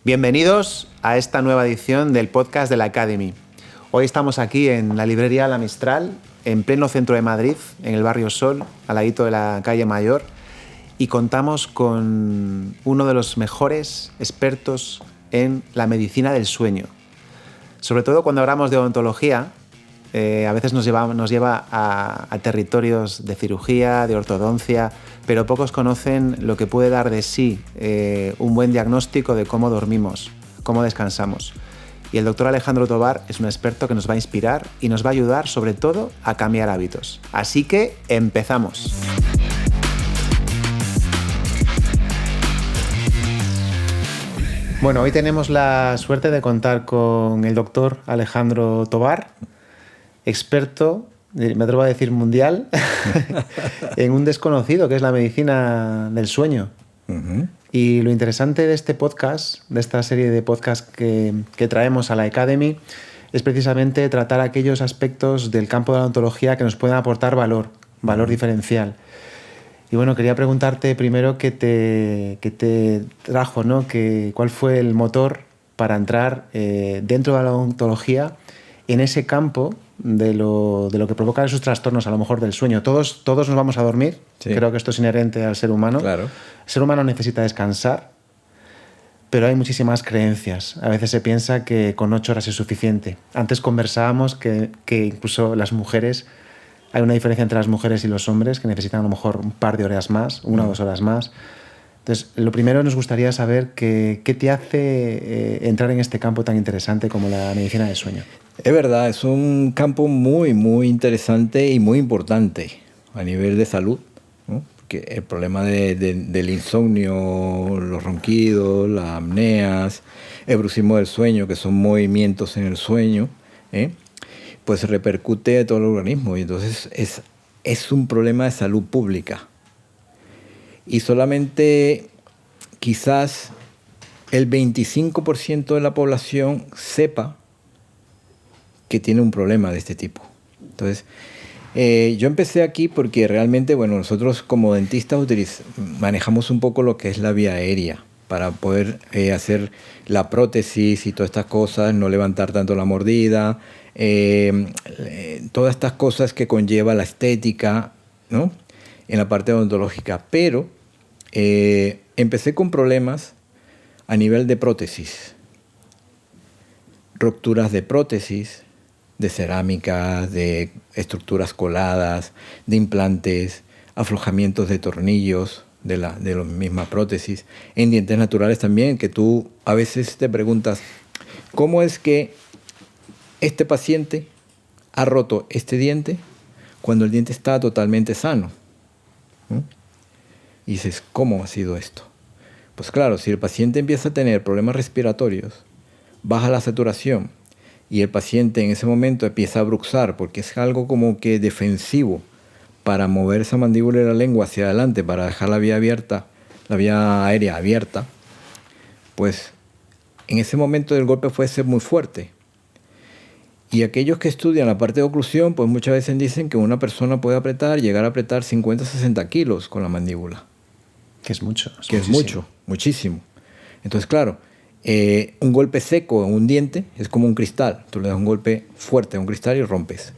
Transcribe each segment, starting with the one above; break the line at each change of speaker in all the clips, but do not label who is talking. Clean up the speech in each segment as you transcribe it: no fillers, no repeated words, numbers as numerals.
Bienvenidos a esta nueva edición del podcast de la Academy. Hoy estamos aquí en la librería La Mistral, en pleno centro de Madrid, en el barrio Sol, al ladito de la calle Mayor, y contamos con uno de los mejores expertos en la medicina del sueño. Sobre todo cuando hablamos de odontología, a veces nos lleva a territorios de cirugía, de ortodoncia, pero pocos conocen lo que puede dar de sí un buen diagnóstico de cómo dormimos, cómo descansamos. Y el doctor Alejandro Tobar es un experto que nos va a inspirar y nos va a ayudar sobre todo a cambiar hábitos. Así que empezamos. Bueno, hoy tenemos la suerte de contar con el doctor Alejandro Tobar, experto, me atrevo a decir mundial, en un desconocido que es la medicina del sueño. Uh-huh. Y lo interesante de este podcast, de esta serie de podcasts que traemos a la Academy, es precisamente tratar aquellos aspectos del campo de la odontología que nos pueden aportar valor diferencial. Y bueno, quería preguntarte primero qué te trajo, ¿no? ¿Cuál fue el motor para entrar dentro de la odontología en ese campo de lo que provoca esos trastornos, a lo mejor del sueño? Todos nos vamos a dormir, sí. Creo que esto es inherente al ser humano. Claro. El ser humano necesita descansar, pero hay muchísimas creencias. A veces se piensa que con 8 horas es suficiente. Antes conversábamos que incluso las mujeres, hay una diferencia entre las mujeres y los hombres que necesitan a lo mejor un par de horas más, 1 o 2 horas más. Entonces, lo primero nos gustaría saber qué te hace entrar en este campo tan interesante como la medicina del sueño.
Es verdad, es un campo muy, muy interesante y muy importante a nivel de salud, ¿no? Porque el problema del insomnio, los ronquidos, las apneas, el bruxismo del sueño, que son movimientos en el sueño, pues repercute a todo el organismo y entonces es un problema de salud pública. Y solamente quizás el 25% de la población sepa que tiene un problema de este tipo. Entonces, yo empecé aquí porque realmente, bueno, nosotros como dentistas manejamos un poco lo que es la vía aérea para poder hacer la prótesis y todas estas cosas, no levantar tanto la mordida, todas estas cosas que conlleva la estética, ¿no? En la parte odontológica. Pero empecé con problemas a nivel de prótesis, rupturas de prótesis, de cerámica, de estructuras coladas, de implantes, aflojamientos de tornillos de la misma prótesis, en dientes naturales también, que tú a veces te preguntas, ¿cómo es que este paciente ha roto este diente cuando el diente está totalmente sano? Y dices, ¿cómo ha sido esto? Pues claro, si el paciente empieza a tener problemas respiratorios, baja la saturación, y el paciente en ese momento empieza a bruxar porque es algo como que defensivo para mover esa mandíbula y la lengua hacia adelante, para dejar la vía abierta, la vía aérea abierta, pues en ese momento el golpe puede ser muy fuerte. Y aquellos que estudian la parte de oclusión, pues muchas veces dicen que una persona puede llegar a apretar 50 60 kilos con la mandíbula.
Que es mucho.
Que es mucho, muchísimo. Entonces, claro, un golpe seco en un diente es como un cristal. Tú le das un golpe fuerte a un cristal y rompes.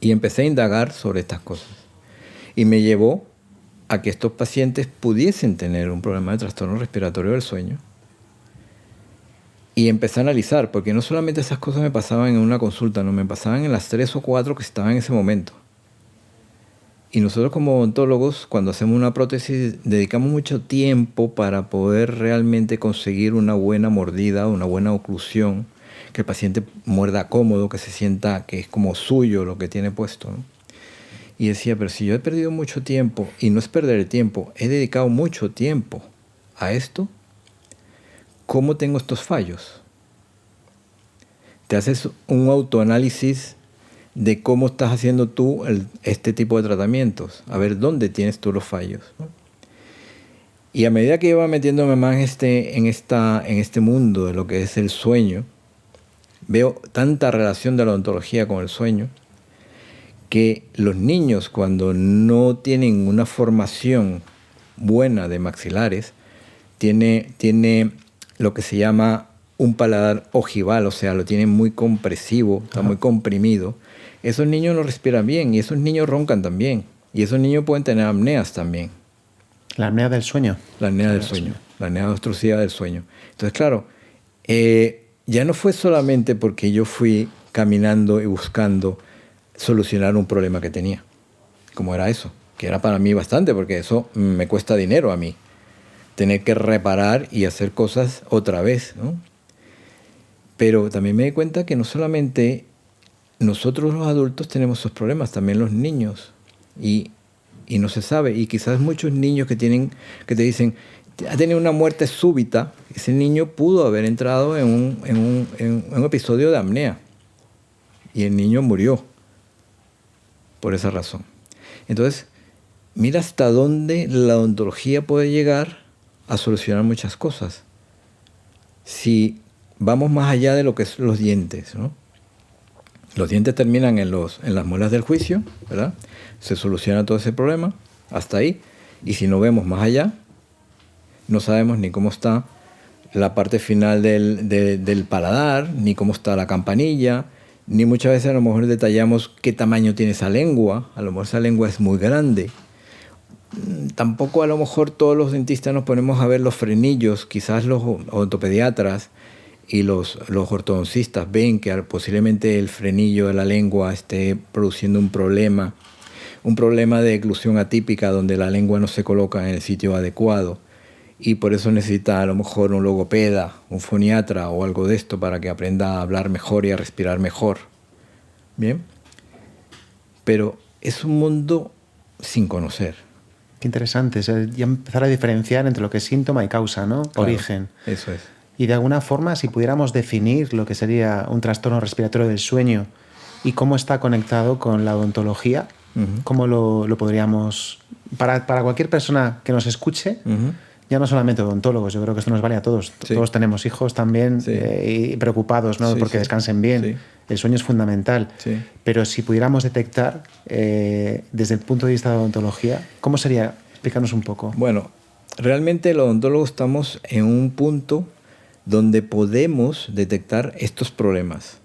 Y empecé a indagar sobre estas cosas. Y me llevó a que estos pacientes pudiesen tener un problema de trastorno respiratorio del sueño. Y empecé a analizar, porque no solamente esas cosas me pasaban en una consulta, no, me pasaban en las 3 o 4 que estaban en ese momento. Y nosotros como odontólogos, cuando hacemos una prótesis, dedicamos mucho tiempo para poder realmente conseguir una buena mordida, una buena oclusión, que el paciente muerda cómodo, que se sienta que es como suyo lo que tiene puesto, ¿no? Y decía, pero si yo he perdido mucho tiempo, y no es perder el tiempo, he dedicado mucho tiempo a esto, ¿cómo tengo estos fallos? Te haces un autoanálisis de cómo estás haciendo tú este tipo de tratamientos, a ver dónde tienes tú los fallos, ¿no? Y a medida que iba metiéndome más en este mundo de lo que es el sueño, veo tanta relación de la odontología con el sueño, que los niños cuando no tienen una formación buena de maxilares, tiene lo que se llama un paladar ojival, o sea, lo tienen muy compresivo, está muy comprimido. Esos niños no respiran bien y esos niños roncan también. Y esos niños pueden tener apneas también.
La apnea del sueño.
La apnea del sueño, la apnea obstructiva del sueño. Entonces, claro, ya no fue solamente porque yo fui caminando y buscando solucionar un problema que tenía, como era eso, que era para mí bastante, porque eso me cuesta dinero a mí, tener que reparar y hacer cosas otra vez, ¿no? Pero también me di cuenta que no solamente nosotros los adultos tenemos esos problemas, también los niños, y no se sabe, y quizás muchos niños que te dicen, ha tenido una muerte súbita, ese niño pudo haber entrado en un episodio de apnea, y el niño murió por esa razón. Entonces, mira hasta dónde la odontología puede llegar a solucionar muchas cosas. Si vamos más allá de lo que son los dientes, ¿no? Los dientes terminan en las muelas del juicio, ¿verdad? Se soluciona todo ese problema, hasta ahí. Y si no vemos más allá, no sabemos ni cómo está la parte final del paladar, ni cómo está la campanilla, ni muchas veces a lo mejor detallamos qué tamaño tiene esa lengua. A lo mejor esa lengua es muy grande. Tampoco a lo mejor todos los dentistas nos ponemos a ver los frenillos. Quizás los odontopediatras y los ortodoncistas ven que posiblemente el frenillo de la lengua esté produciendo un problema de oclusión atípica donde la lengua no se coloca en el sitio adecuado y por eso necesita a lo mejor un logopeda, un foniatra o algo de esto para que aprenda a hablar mejor y a respirar mejor. ¿Bien? Pero es un mundo sin conocer.
Qué interesante, o sea, ya empezar a diferenciar entre lo que es síntoma y causa, ¿no?
Claro,
origen.
Eso es.
Y de alguna forma, si pudiéramos definir lo que sería un trastorno respiratorio del sueño y cómo está conectado con la odontología, ¿cómo lo podríamos...? Para cualquier persona que nos escuche, ya no solamente odontólogos, yo creo que esto nos vale a todos.
Sí.
Todos tenemos hijos también y preocupados, ¿no? Porque descansen bien.
Sí.
El sueño es fundamental.
Sí.
Pero si pudiéramos detectar desde el punto de vista de odontología, ¿cómo sería? Explícanos un poco.
Bueno, realmente los odontólogos estamos en un punto donde podemos detectar estos problemas.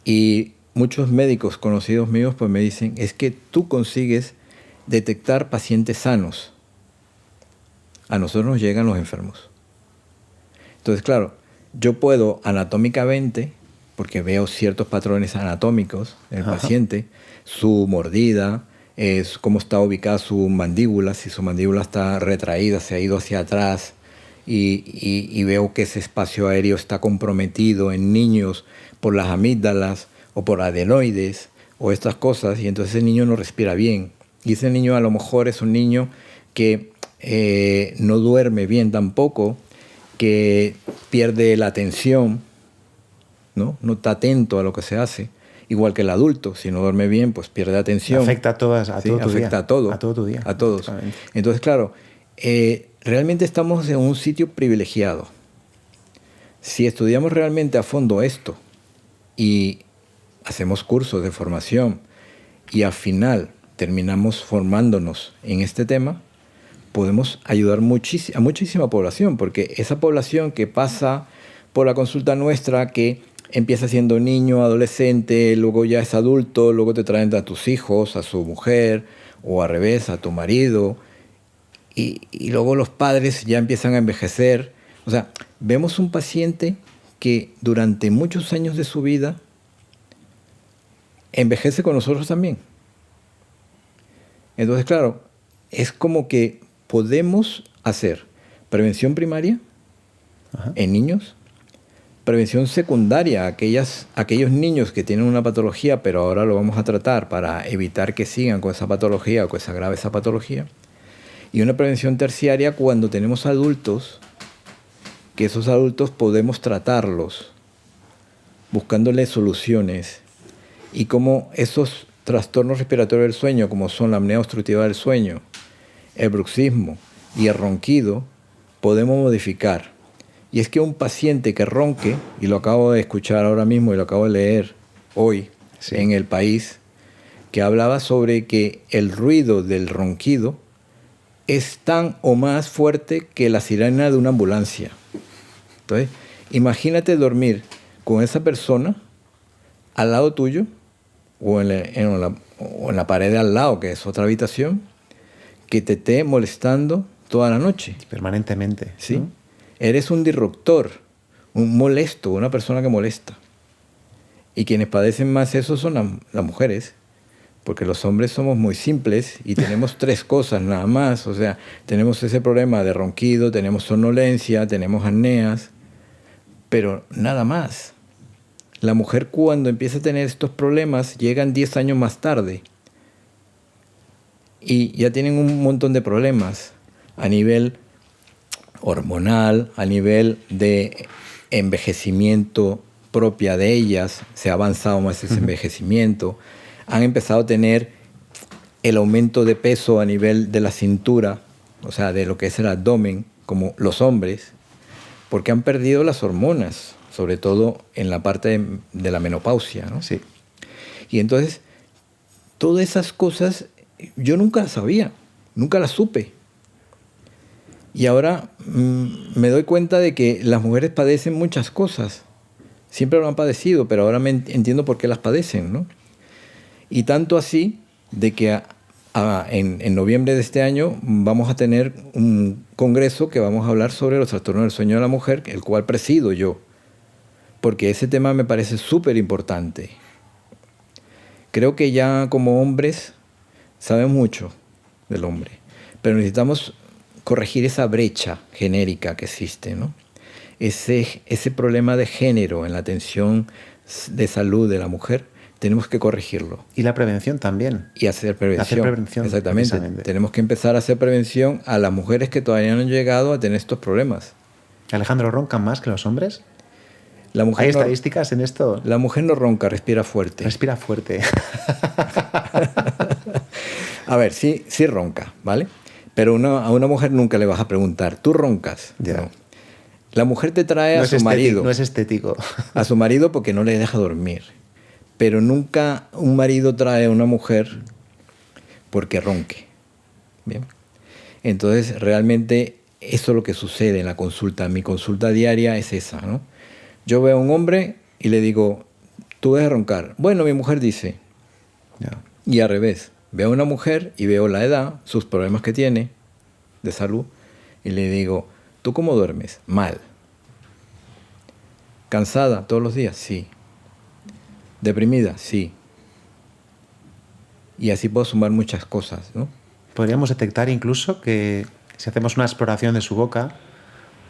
Y muchos médicos conocidos míos pues me dicen, es que tú consigues detectar pacientes sanos. A nosotros nos llegan los enfermos. Entonces, claro, yo puedo anatómicamente, porque veo ciertos patrones anatómicos en el paciente, su mordida, cómo está ubicada su mandíbula, si su mandíbula está retraída, se ha ido hacia atrás, y veo que ese espacio aéreo está comprometido en niños por las amígdalas o por adenoides o estas cosas, y entonces ese niño no respira bien. Y ese niño a lo mejor es un niño que no duerme bien tampoco, que pierde la atención, ¿no? No está atento a lo que se hace. Igual que el adulto, si no duerme bien, pues pierde atención.
Afecta a todas, a todo tu
afecta
día.
a todo.
A todo tu día.
A todos. Entonces, claro, realmente estamos en un sitio privilegiado. Si estudiamos realmente a fondo esto y hacemos cursos de formación y al final terminamos formándonos en este tema, podemos ayudar a muchísima población, porque esa población que pasa por la consulta nuestra, que empieza siendo niño, adolescente, luego ya es adulto, luego te traen a tus hijos, a su mujer, o al revés, a tu marido, y luego los padres ya empiezan a envejecer. O sea, vemos un paciente que durante muchos años de su vida envejece con nosotros también. Entonces, claro, es como que podemos hacer prevención primaria en niños, prevención secundaria a aquellos niños que tienen una patología, pero ahora lo vamos a tratar para evitar que sigan con esa patología o que se agrave esa patología, y una prevención terciaria cuando tenemos adultos, que esos adultos podemos tratarlos buscándoles soluciones, y como esos trastornos respiratorios del sueño, como son la apnea obstructiva del sueño, el bruxismo y el ronquido, podemos modificar. Y es que un paciente que ronque, y lo acabo de escuchar ahora mismo y lo acabo de leer hoy en El País, que hablaba sobre que el ruido del ronquido es tan o más fuerte que la sirena de una ambulancia. Entonces, imagínate dormir con esa persona al lado tuyo o en la pared de al lado, que es otra habitación, que te esté molestando toda la noche.
Permanentemente.
¿Sí?
¿No?
Eres un disruptor, un molesto, una persona que molesta. Y quienes padecen más eso son las mujeres, porque los hombres somos muy simples y tenemos 3 cosas nada más. O sea, tenemos ese problema de ronquido, tenemos somnolencia, tenemos apneas, pero nada más. La mujer cuando empieza a tener estos problemas llegan 10 años más tarde y ya tienen un montón de problemas a nivel hormonal, a nivel de envejecimiento propia de ellas, se ha avanzado más ese envejecimiento, han empezado a tener el aumento de peso a nivel de la cintura, o sea, de lo que es el abdomen, como los hombres, porque han perdido las hormonas, sobre todo en la parte de la menopausia, ¿no?
Sí.
Y entonces, todas esas cosas yo nunca las sabía, nunca las supe. Y ahora me doy cuenta de que las mujeres padecen muchas cosas. Siempre lo han padecido, pero ahora entiendo por qué las padecen, ¿no? Y tanto así de que en noviembre de este año vamos a tener un congreso que vamos a hablar sobre los trastornos del sueño de la mujer, el cual presido yo, porque ese tema me parece súper importante. Creo que ya como hombres sabemos mucho del hombre, pero necesitamos corregir esa brecha genérica que existe, ¿no? Ese problema de género en la atención de salud de la mujer, tenemos que corregirlo.
Y la prevención también.
Y hacer prevención.
Hacer prevención.
Exactamente. Tenemos que empezar a hacer prevención a las mujeres que todavía no han llegado a tener estos problemas.
Alejandro, ¿roncan más que los hombres?
La mujer
¿Hay estadísticas en esto?
La mujer no ronca, respira fuerte.
Respira fuerte.
A ver, sí ronca, ¿vale? Pero a una mujer nunca le vas a preguntar, ¿tú roncas?
Ya.
No. La mujer te trae
No
a su marido.
No es estético.
A su marido porque no le deja dormir. Pero nunca un marido trae a una mujer porque ronque. ¿Bien? Entonces, realmente, eso es lo que sucede en la consulta. Mi consulta diaria es esa, ¿no? Yo veo a un hombre y le digo, ¿tú debes roncar? Bueno, mi mujer dice.
Ya.
Y al revés. Veo a una mujer y veo la edad, sus problemas que tiene de salud, y le digo, ¿tú cómo duermes? Mal. ¿Cansada todos los días? Sí. ¿Deprimida? Sí. Y así puedo sumar muchas cosas, ¿no?
Podríamos detectar incluso que si hacemos una exploración de su boca,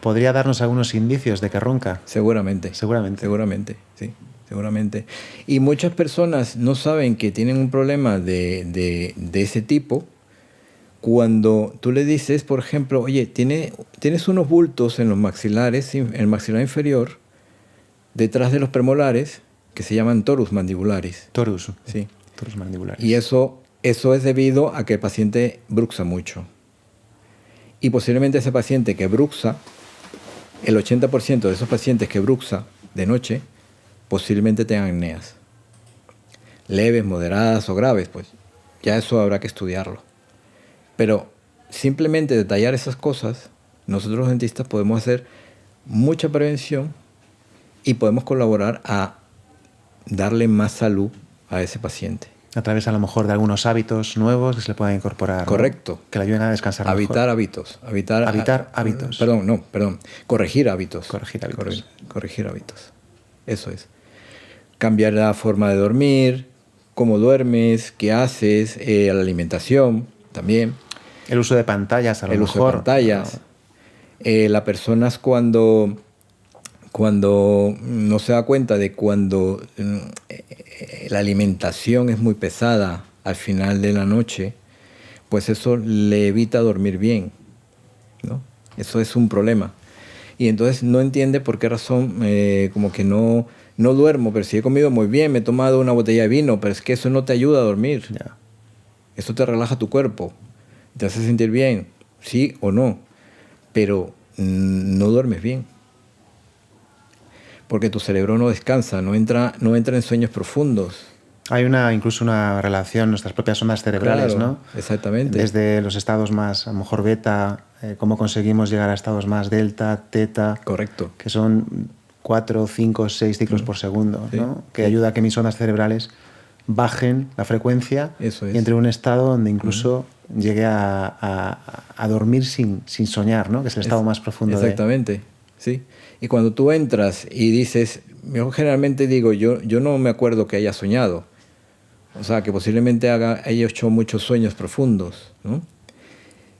podría darnos algunos indicios de que ronca.
Seguramente. Seguramente, sí. Seguramente. Y muchas personas no saben que tienen un problema de ese tipo cuando tú le dices, por ejemplo, oye, tienes unos bultos en los maxilares, en el maxilar inferior, detrás de los premolares, que se llaman torus mandibularis.
Torus.
Sí.
Torus mandibularis.
Y eso es debido a que el paciente bruxa mucho. Y posiblemente ese paciente que bruxa, el 80% de esos pacientes que bruxa de noche, posiblemente tengan apneas. Leves, moderadas o graves, pues ya eso habrá que estudiarlo. Pero simplemente detallar esas cosas, nosotros los dentistas podemos hacer mucha prevención y podemos colaborar a darle más salud a ese paciente.
A través a lo mejor de algunos hábitos nuevos que se le puedan incorporar.
Correcto.
¿No? Que le ayuden a descansar mejor.
Habitar hábitos.
Habitar hábitos.
Perdón. Corregir hábitos.
Corregir hábitos.
Eso es. Cambiar la forma de dormir, cómo duermes, qué haces, la alimentación también.
El uso de pantallas, a lo mejor.
El uso de pantallas. ¿No? Las personas cuando no se da cuenta de cuando la alimentación es muy pesada al final de la noche, pues eso le evita dormir bien, ¿no? Eso es un problema. Y entonces no entiende por qué razón como que no duermo, pero si he comido muy bien, me he tomado una botella de vino, pero es que eso no te ayuda a dormir.
Ya.
Eso te relaja tu cuerpo, te hace sentir bien, sí o no, pero no duermes bien. Porque tu cerebro no descansa, no entra en sueños profundos.
Hay incluso una relación, nuestras propias ondas cerebrales,
claro,
¿no?
Exactamente.
Desde los estados más, a lo mejor beta, cómo conseguimos llegar a estados más delta, teta,
Correcto.
que son 4, 5, 6 ciclos por segundo,
Sí.
¿no? Que ayuda a que mis ondas cerebrales bajen la frecuencia
Eso es.
y entre en un estado donde incluso llegue a dormir sin soñar, ¿no? Que es el estado más profundo.
Exactamente, sí. Y cuando tú entras y dices, yo generalmente digo, yo no me acuerdo que haya soñado. O sea, que posiblemente haya hecho muchos sueños profundos, ¿no?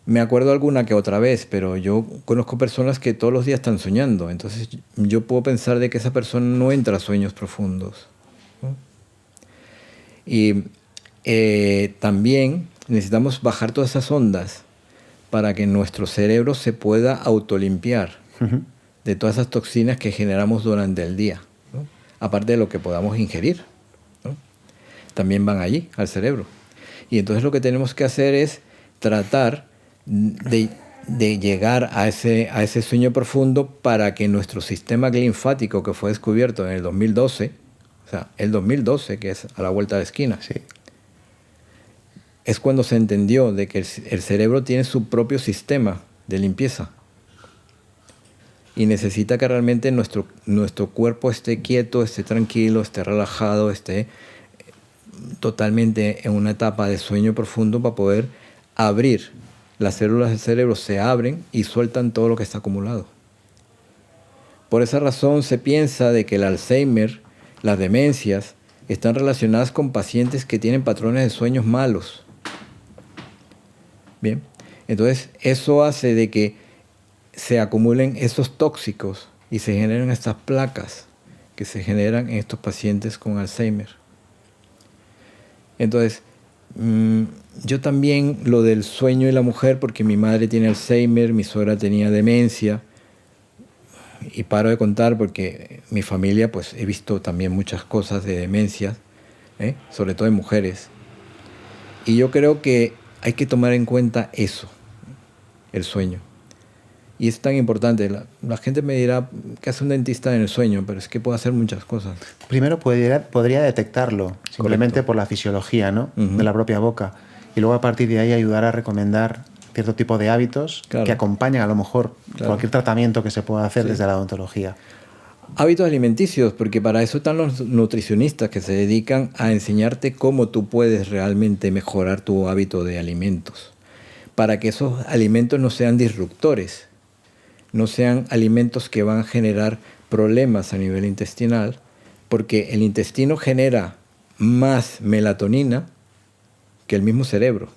Me acuerdo alguna que otra vez, pero yo conozco personas que todos los días están soñando. Entonces yo puedo pensar de que esa persona no entra a sueños profundos, ¿no? Y también necesitamos bajar todas esas ondas para que nuestro cerebro se pueda autolimpiar de todas esas toxinas que generamos durante el día, ¿no? Aparte de lo que podamos ingerir, ¿no? También van allí, al cerebro. Y entonces lo que tenemos que hacer es tratar de llegar a ese sueño profundo para que nuestro sistema linfático, que fue descubierto en el 2012, o sea, el 2012, que es a la vuelta de la esquina,
Sí.
es cuando se entendió de que el cerebro tiene su propio sistema de limpieza y necesita que realmente nuestro cuerpo esté quieto, esté tranquilo, esté relajado, esté totalmente en una etapa de sueño profundo para poder abrir. Las células del cerebro se abren y sueltan todo lo que está acumulado. Por esa razón se piensa de que el Alzheimer, las demencias, están relacionadas con pacientes que tienen patrones de sueños malos. Bien, entonces eso hace de que se acumulen esos tóxicos y se generen estas placas que se generan en estos pacientes con Alzheimer. Entonces, yo también lo del sueño y la mujer, porque mi madre tiene Alzheimer, mi suegra tenía demencia, y paro de contar porque mi familia, pues he visto también muchas cosas de demencia, sobre todo en mujeres. Y yo creo que hay que tomar en cuenta eso, el sueño. Y es tan importante. La gente me dirá, ¿qué hace un dentista en el sueño? Pero es que puede hacer muchas cosas.
Primero podría detectarlo, simplemente
Correcto.
por la fisiología, ¿no? De la propia boca. Y luego a partir de ahí ayudar a recomendar cierto tipo de hábitos que acompañan a lo mejor cualquier tratamiento que se pueda hacer desde la odontología.
Hábitos alimenticios, porque para eso están los nutricionistas que se dedican a enseñarte cómo tú puedes realmente mejorar tu hábito de alimentos, para que esos alimentos no sean disruptores, no sean alimentos que van a generar problemas a nivel intestinal, porque el intestino genera más melatonina que el mismo cerebro.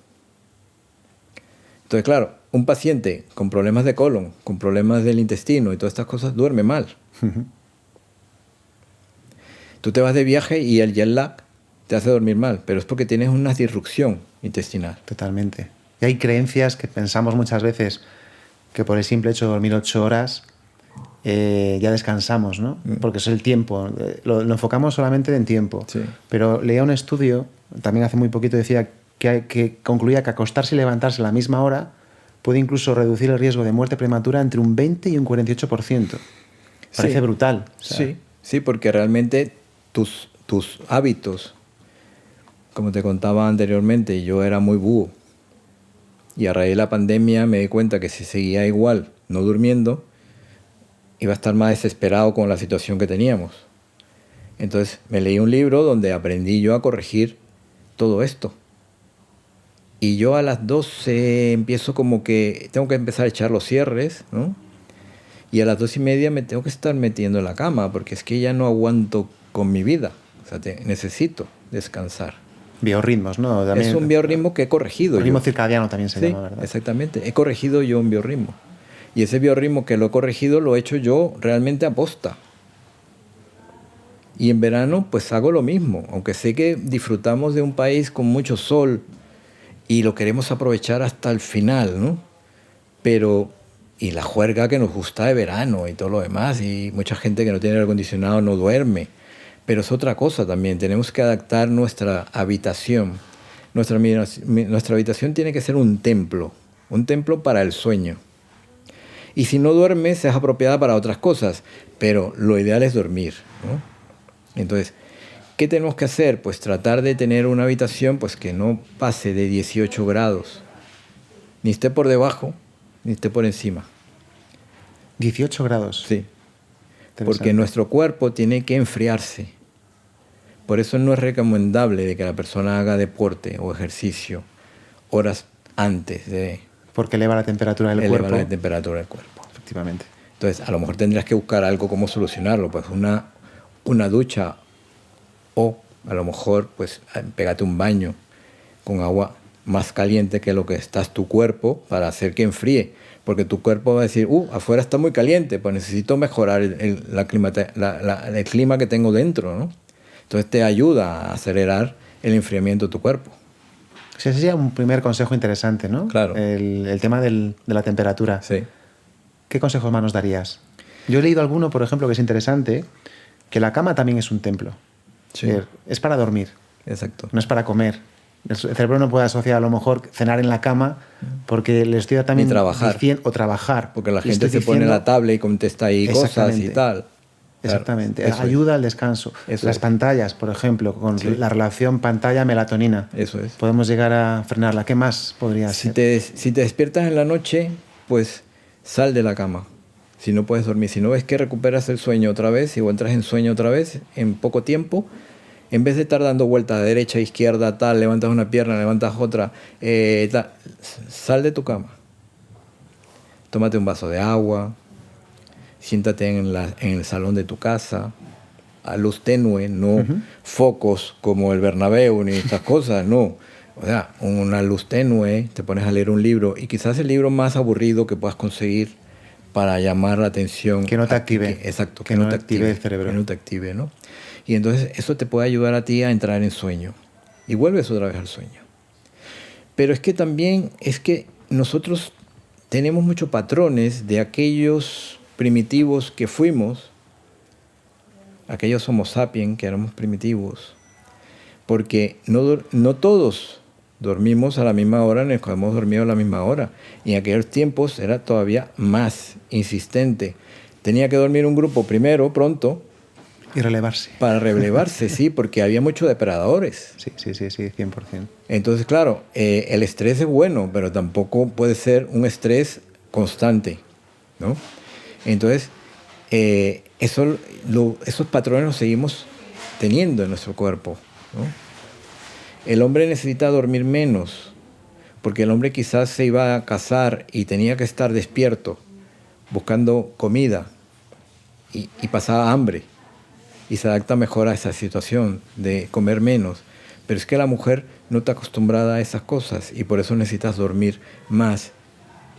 Entonces, claro, un paciente con problemas de colon, con problemas del intestino y todas estas cosas, duerme mal. Tú te vas de viaje y el jet lag te hace dormir mal, pero es porque tienes una disrupción intestinal.
Totalmente. Y hay creencias que pensamos muchas veces que por el simple hecho de dormir 8 horas ya descansamos, ¿no? Porque es el tiempo. Lo enfocamos solamente en tiempo.
Sí.
Pero leía un estudio, también hace muy poquito, decía que concluía que acostarse y levantarse a la misma hora puede incluso reducir el riesgo de muerte prematura entre un 20 y un 48%. Parece brutal. O sea,
Sí, porque realmente tus hábitos, como te contaba anteriormente, yo era muy búho. Y a raíz de la pandemia me di cuenta que si seguía igual, no durmiendo, iba a estar más desesperado con la situación que teníamos. Entonces me leí un libro donde aprendí yo a corregir todo esto. Y yo a las 12 empiezo como que tengo que empezar a echar los cierres, ¿no? Y a las 2:30 me tengo que estar metiendo en la cama porque es que ya no aguanto con mi vida. O sea, necesito descansar.
Biorritmos, ¿no? También,
es un biorritmo que he corregido.
El ritmo circadiano también se llama, ¿verdad?
Exactamente. He corregido yo un biorritmo. Y ese biorritmo que lo he corregido lo he hecho yo realmente a posta. Y en verano pues hago lo mismo. Aunque sé que disfrutamos de un país con mucho sol y lo queremos aprovechar hasta el final, ¿no? Pero... y la juerga que nos gusta de verano y todo lo demás, y mucha gente que no tiene aire acondicionado no duerme. Pero es otra cosa también, tenemos que adaptar nuestra habitación. Nuestra habitación tiene que ser un templo para el sueño. Y si no duermes, es apropiada para otras cosas, pero lo ideal es dormir, ¿no? Entonces, ¿qué tenemos que hacer? Pues tratar de tener una habitación pues, que no pase de 18 grados, ni esté por debajo, ni esté por encima.
18 grados.
Sí. Porque nuestro cuerpo tiene que enfriarse. Por eso no es recomendable de que la persona haga deporte o ejercicio horas antes de...
Porque eleva la temperatura del cuerpo.
Eleva la temperatura del cuerpo.
Efectivamente.
Entonces, a lo mejor tendrías que buscar algo como solucionarlo, pues una ducha, o a lo mejor pues pégate un baño con agua más caliente que lo que estás tu cuerpo para hacer que enfríe. Porque tu cuerpo va a decir, afuera está muy caliente, pues necesito mejorar el clima que tengo dentro, ¿no? Entonces te ayuda a acelerar el enfriamiento de tu cuerpo.
Ese sería un primer consejo interesante, ¿no?
Claro.
El tema de la temperatura.
Sí.
¿Qué consejos más nos darías? Yo he leído alguno, por ejemplo, que es interesante, que la cama también es un templo.
Sí.
Es para dormir.
Exacto.
No es para comer. El cerebro no puede asociar a lo mejor cenar en la cama porque le estoy también diciendo, o trabajar.
Porque la gente se pone la tablet y contesta ahí cosas y tal.
Exactamente.
Claro,
ayuda al descanso. Las pantallas, por ejemplo, con la relación pantalla-melatonina.
Eso es.
Podemos llegar a frenarla. ¿Qué más podría ser?
Si te despiertas en la noche, pues sal de la cama. Si no puedes dormir. Si no ves que recuperas el sueño otra vez, o entras en sueño otra vez en poco tiempo, en vez de estar dando vueltas de derecha a izquierda, tal, levantas una pierna, levantas otra, sal de tu cama. Tómate un vaso de agua, siéntate en el salón de tu casa, a luz tenue, no focos como el Bernabéu ni estas cosas, no. O sea, una luz tenue, te pones a leer un libro y quizás el libro más aburrido que puedas conseguir para llamar la atención.
Que no te active.
Exacto.
Que no te active el cerebro.
Que no te active, ¿no? Y entonces eso te puede ayudar a ti a entrar en sueño. Y vuelves otra vez al sueño. Pero es que también nosotros tenemos muchos patrones de aquellos primitivos que fuimos, aquellos Homo sapiens que éramos primitivos, porque no todos dormimos a la misma hora, ni hemos dormido a la misma hora. Y en aquellos tiempos era todavía más insistente. Tenía que dormir un grupo primero, pronto.
Y relevarse.
Para relevarse, sí, porque había muchos depredadores.
Sí, 100%.
Entonces, claro, el estrés es bueno, pero tampoco puede ser un estrés constante, ¿no? Entonces, esos patrones los seguimos teniendo en nuestro cuerpo, ¿no? El hombre necesita dormir menos, porque el hombre quizás se iba a cazar y tenía que estar despierto, buscando comida, y pasaba hambre. Y se adapta mejor a esa situación de comer menos. Pero es que la mujer no está acostumbrada a esas cosas y por eso necesitas dormir más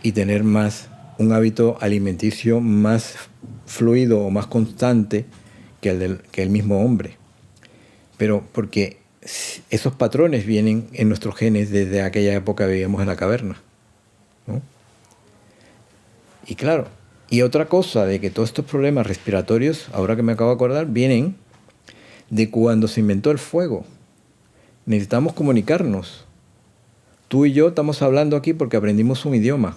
y tener más un hábito alimenticio más fluido o más constante que el mismo hombre. Pero porque esos patrones vienen en nuestros genes desde aquella época que vivíamos en la caverna, ¿no? Y claro, y otra cosa de que todos estos problemas respiratorios, ahora que me acabo de acordar, vienen de cuando se inventó el fuego. Necesitamos comunicarnos. Tú y yo estamos hablando aquí porque aprendimos un idioma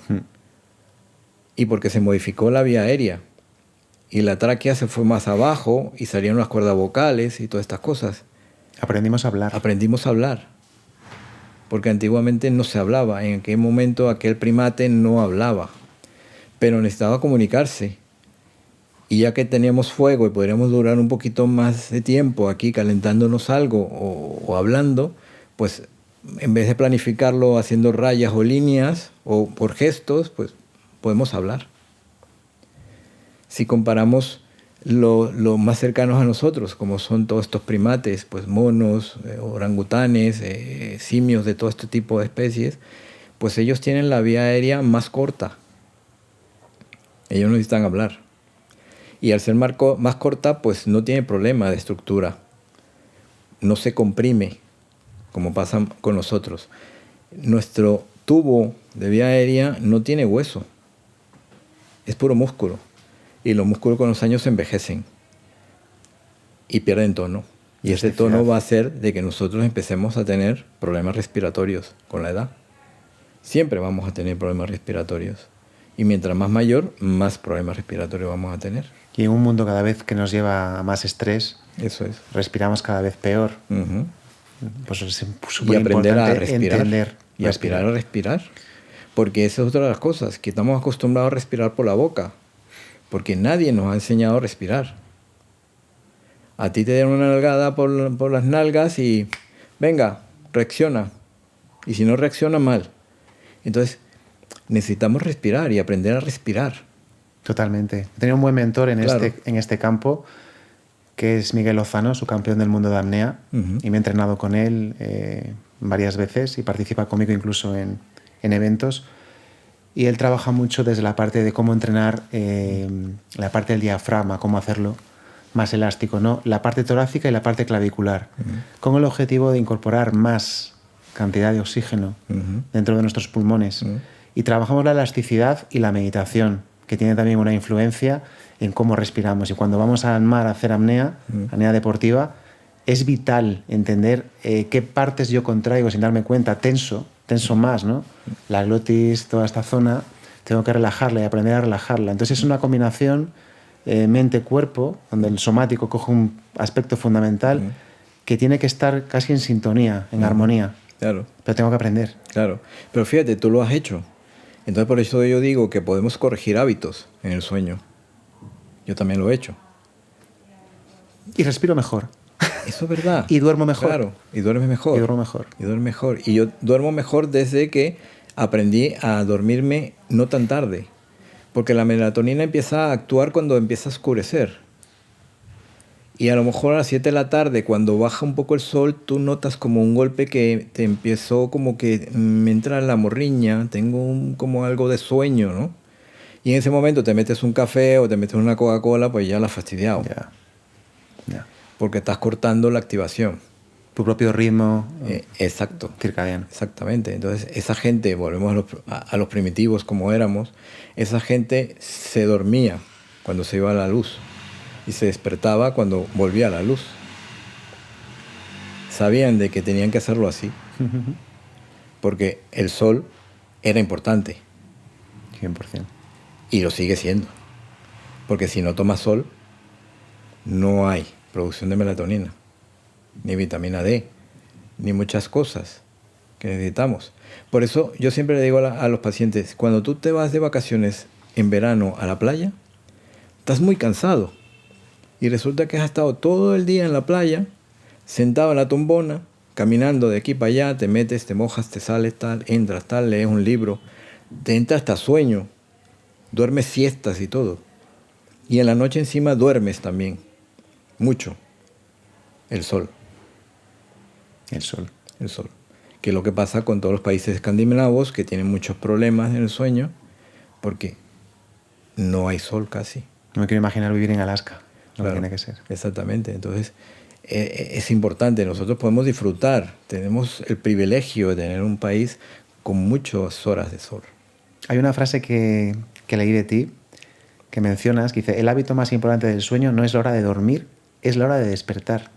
y porque se modificó la vía aérea y la tráquea se fue más abajo y salieron las cuerdas vocales y todas estas cosas.
Aprendimos a hablar.
Aprendimos a hablar porque antiguamente no se hablaba. En aquel momento aquel primate no hablaba, pero necesitaba comunicarse. Y ya que teníamos fuego y podríamos durar un poquito más de tiempo aquí calentándonos algo o hablando, pues en vez de planificarlo haciendo rayas o líneas o por gestos, pues podemos hablar. Si comparamos lo más cercanos a nosotros, como son todos estos primates, pues monos, orangutanes, simios de todo este tipo de especies, pues ellos tienen la vía aérea más corta. Ellos no necesitan hablar. Y al ser más corta, pues no tiene problema de estructura. No se comprime, como pasa con nosotros. Nuestro tubo de vía aérea no tiene hueso. Es puro músculo. Y los músculos con los años se envejecen. Y pierden tono. Y ese tono va a hacer de que nosotros empecemos a tener problemas respiratorios con la edad. Siempre vamos a tener problemas respiratorios. Y mientras más mayor, más problemas respiratorios vamos a tener.
Y en un mundo cada vez que nos lleva a más estrés,
eso es,
respiramos cada vez peor.
Uh-huh.
Pues es
súper importante
entender
y aspirar a respirar. Porque esa es otra de las cosas, que estamos acostumbrados a respirar por la boca, porque nadie nos ha enseñado a respirar. A ti te dieron una nalgada por las nalgas y venga, reacciona. Y si no reacciona, mal. Entonces, necesitamos respirar y aprender a respirar.
Totalmente. He tenido un buen mentor en,
Claro.
en este campo, que es Miguel Lozano, su campeón del mundo de apnea, y me he entrenado con él varias veces y participa conmigo incluso en eventos. Y él trabaja mucho desde la parte de cómo entrenar la parte del diafragma, cómo hacerlo más elástico, ¿no? La parte torácica y la parte clavicular, con el objetivo de incorporar más cantidad de oxígeno dentro de nuestros pulmones. Y trabajamos la elasticidad y la meditación, que tiene también una influencia en cómo respiramos. Y cuando vamos al mar a hacer apnea deportiva, es vital entender qué partes yo contraigo sin darme cuenta, tenso más, ¿no? La glotis, toda esta zona, tengo que relajarla y aprender a relajarla. Entonces es una combinación mente-cuerpo, donde el somático coge un aspecto fundamental que tiene que estar casi en sintonía, en armonía.
Claro.
Pero tengo que aprender.
Claro. Pero fíjate, tú lo has hecho. Entonces por eso yo digo que podemos corregir hábitos en el sueño. Yo también lo he hecho.
Y respiro mejor.
Eso es verdad.
Y duermo mejor.
Claro, y duermes mejor.
Y duermo mejor.
Y duermo mejor. Y yo duermo mejor desde que aprendí a dormirme no tan tarde. Porque la melatonina empieza a actuar cuando empieza a oscurecer. Y a lo mejor a las 7 de la tarde, cuando baja un poco el sol, tú notas como un golpe que te empezó como que me entra la morriña, tengo como algo de sueño, ¿no? Y en ese momento te metes un café o te metes una Coca-Cola, pues ya la has fastidiado.
Ya.
Porque estás cortando la activación.
Tu propio ritmo
Exacto.
circadiano.
Exactamente. Entonces, esa gente, volvemos a los primitivos como éramos, esa gente se dormía cuando se iba a la luz y se despertaba cuando volvía a la luz. Sabían de que tenían que hacerlo así, porque el sol era importante.
100%.
Y lo sigue siendo. Porque si no tomas sol, no hay producción de melatonina, ni vitamina D, ni muchas cosas que necesitamos. Por eso yo siempre le digo a los pacientes, cuando tú te vas de vacaciones en verano a la playa, estás muy cansado. Y resulta que has estado todo el día en la playa, sentado en la tumbona, caminando de aquí para allá, te metes, te mojas, te sales, tal, entras, tal, lees un libro, te entra hasta sueño, duermes siestas y todo. Y en la noche encima duermes también, mucho. El sol.
El sol.
El sol. Que es lo que pasa con todos los países escandinavos que tienen muchos problemas en el sueño, porque no hay sol casi.
No me quiero imaginar vivir en Alaska. No
Claro,
tiene que ser.
exactamente. Entonces, es importante. Nosotros podemos disfrutar. Tenemos el privilegio de tener un país con muchas horas de sol.
Hay una frase que leí de ti, que mencionas, que dice, el hábito más importante del sueño no es la hora de dormir, es la hora de despertar.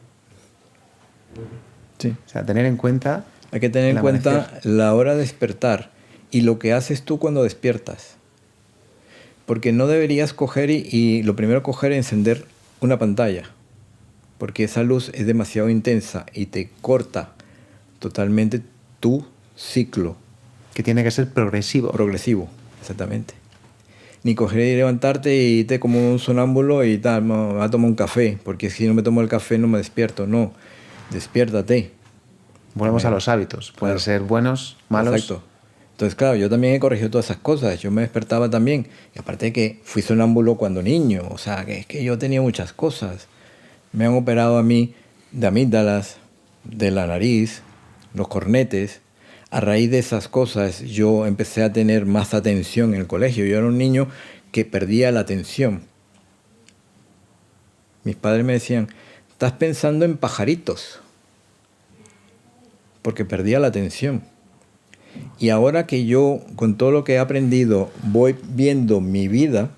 Sí.
O sea, tener en cuenta...
Hay que tener en cuenta la hora de despertar y lo que haces tú cuando despiertas. Porque no deberías coger y lo primero coger es encender una pantalla. Porque esa luz es demasiado intensa y te corta totalmente tu ciclo.
Que tiene que ser progresivo.
Progresivo, exactamente. Ni coger y levantarte y irte como un sonámbulo y tal, me voy a tomar un café, porque si no me tomo el café no me despierto. No, despiértate.
Volvemos a los hábitos. Pueden ser buenos, malos.
Exacto. Entonces, claro, yo también he corregido todas esas cosas. Yo me despertaba también. Y aparte de que fui sonámbulo cuando niño. O sea, que es que yo tenía muchas cosas. Me han operado a mí de amígdalas, de la nariz, los cornetes. A raíz de esas cosas yo empecé a tener más atención en el colegio. Yo era un niño que perdía la atención. Mis padres me decían, estás pensando en pajaritos. Porque perdía la atención. Y ahora que yo, con todo lo que he aprendido, voy viendo mi vida,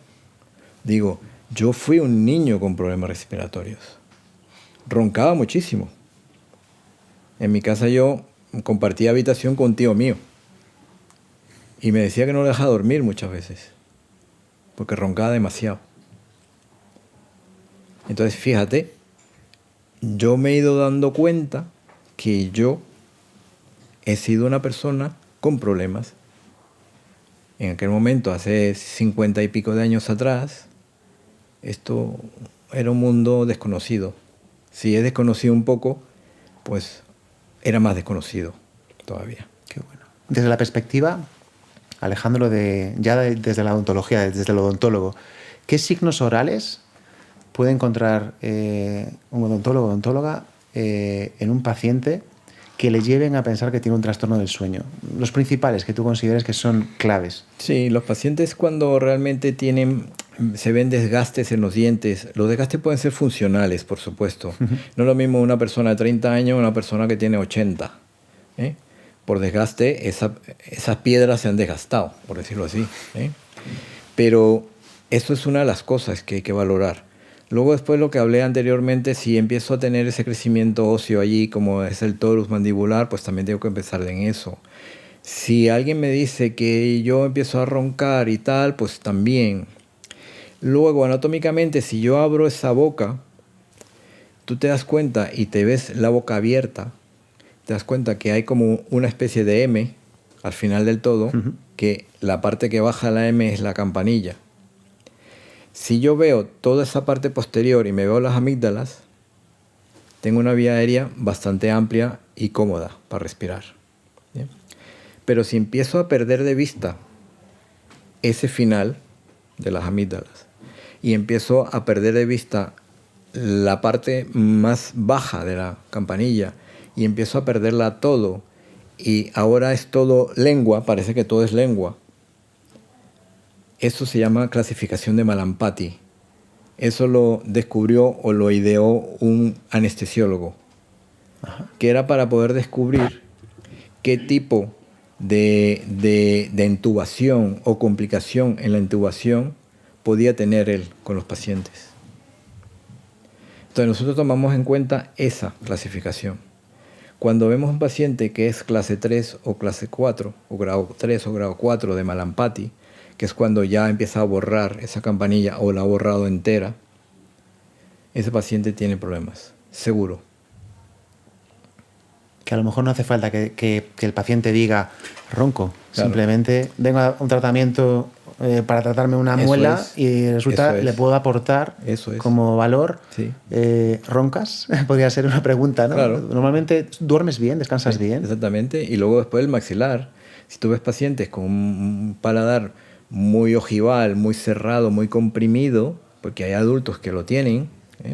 digo, yo fui un niño con problemas respiratorios. Roncaba muchísimo. En mi casa yo compartía habitación con un tío mío. Y me decía que no lo dejaba dormir muchas veces. Porque roncaba demasiado. Entonces, fíjate, yo me he ido dando cuenta que yo he sido una persona con problemas En aquel momento, hace 50 y pico de años atrás, esto era un mundo desconocido. Si es desconocido un poco, pues era más desconocido todavía.
Qué bueno. Desde la perspectiva, Alejandro, desde la odontología, desde el odontólogo, ¿qué signos orales puede encontrar un odontólogo o odontóloga en un paciente que le lleven a pensar que tiene un trastorno del sueño? Los principales que tú consideres que son claves.
Sí, los pacientes cuando realmente se ven desgastes en los dientes, los desgastes pueden ser funcionales, por supuesto. No es lo mismo una persona de 30 años que una persona que tiene 80. Por desgaste, esas piedras se han desgastado, por decirlo así. Pero eso es una de las cosas que hay que valorar. Luego, después lo que hablé anteriormente, si empiezo a tener ese crecimiento óseo allí, como es el torus mandibular, pues también tengo que empezar en eso. Si alguien me dice que yo empiezo a roncar y tal, pues también. Luego, anatómicamente, si yo abro esa boca, tú te das cuenta y te ves la boca abierta, te das cuenta que hay como una especie de M al final del todo, que la parte que baja la M es la campanilla. Si yo veo toda esa parte posterior y me veo las amígdalas, tengo una vía aérea bastante amplia y cómoda para respirar. ¿Bien? Pero si empiezo a perder de vista ese final de las amígdalas y empiezo a perder de vista la parte más baja de la campanilla y empiezo a perderla todo y ahora es todo lengua, parece que todo es lengua, eso se llama clasificación de Malampati. Eso lo descubrió o lo ideó un anestesiólogo, que era para poder descubrir qué tipo de intubación o complicación en la intubación podía tener él con los pacientes. Entonces nosotros tomamos en cuenta esa clasificación. Cuando vemos un paciente que es clase 3 o clase 4, o grado 3 o grado 4 de Malampati, que es cuando ya empieza a borrar esa campanilla o la ha borrado entera, ese paciente tiene problemas, seguro.
Que a lo mejor no hace falta que el paciente diga ronco,
Claro.
Simplemente vengo a un tratamiento para tratarme una muela y resulta le puedo aportar como valor roncas. Podría ser una pregunta, ¿no?
Claro.
Normalmente duermes bien, descansas bien.
Exactamente. Y luego después el maxilar. Si tú ves pacientes con un paladar muy ojival, muy cerrado, muy comprimido, porque hay adultos que lo tienen,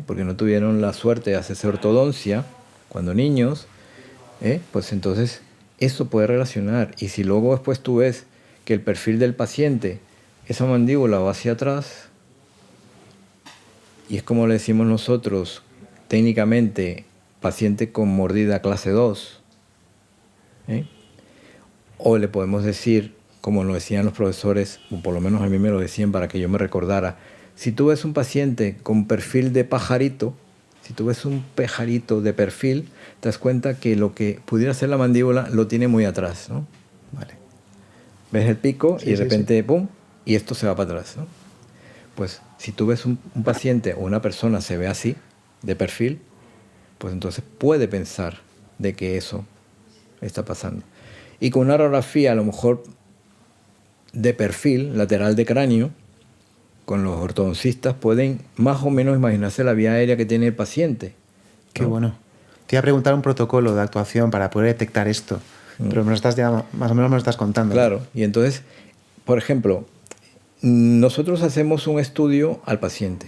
porque no tuvieron la suerte de hacerse ortodoncia cuando niños, pues entonces eso puede relacionar. Y si luego después tú ves que el perfil del paciente, esa mandíbula va hacia atrás, y es como le decimos nosotros técnicamente, paciente con mordida clase 2, o le podemos decir, como lo decían los profesores, o por lo menos a mí me lo decían para que yo me recordara, si tú ves un paciente con perfil de pajarito, si tú ves un pajarito de perfil, te das cuenta que lo que pudiera ser la mandíbula lo tiene muy atrás, ¿no?
Vale.
Ves el pico y de repente, ¡pum!, y esto se va para atrás, ¿no? Pues si tú ves un paciente o una persona se ve así, de perfil, pues entonces puede pensar de que eso está pasando. Y con una radiografía a lo mejor de perfil lateral de cráneo, con los ortodoncistas pueden más o menos imaginarse la vía aérea que tiene el paciente, ¿no?
Qué bueno. Te iba a preguntar un protocolo de actuación para poder detectar esto, pero me lo estás ya, más o menos me lo estás contando.
Claro, y entonces, por ejemplo, nosotros hacemos un estudio al paciente.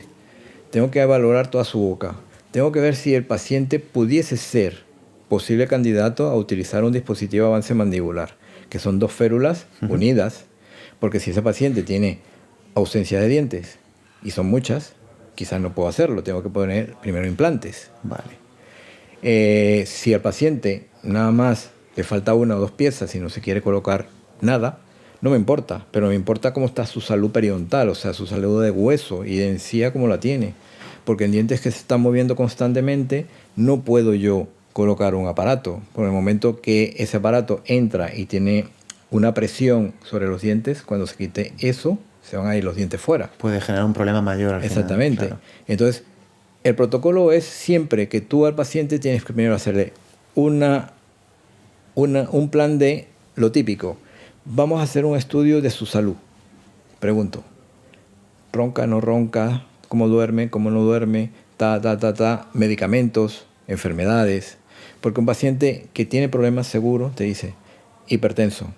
Tengo que valorar toda su boca. Tengo que ver si el paciente pudiese ser posible candidato a utilizar un dispositivo de avance mandibular, que son dos férulas unidas, porque si ese paciente tiene ausencia de dientes, y son muchas, quizás no puedo hacerlo, tengo que poner primero implantes.
Vale.
Si al paciente nada más le falta una o dos piezas y no se quiere colocar nada, no me importa, pero me importa cómo está su salud periodontal, o sea, su salud de hueso y de encía cómo la tiene. Porque en dientes que se están moviendo constantemente, no puedo yo colocar un aparato. Por el momento que ese aparato entra y tiene una presión sobre los dientes, cuando se quite eso, se van a ir los dientes fuera.
Puede generar un problema mayor al
Exactamente.
final, claro.
Entonces, el protocolo es siempre que tú al paciente tienes que primero hacerle un plan de lo típico. vamos a hacer un estudio de su salud. Pregunto, ¿ronca, no ronca? ¿Cómo duerme, cómo no duerme? Medicamentos, enfermedades. Porque un paciente que tiene problemas seguros te dice hipertenso,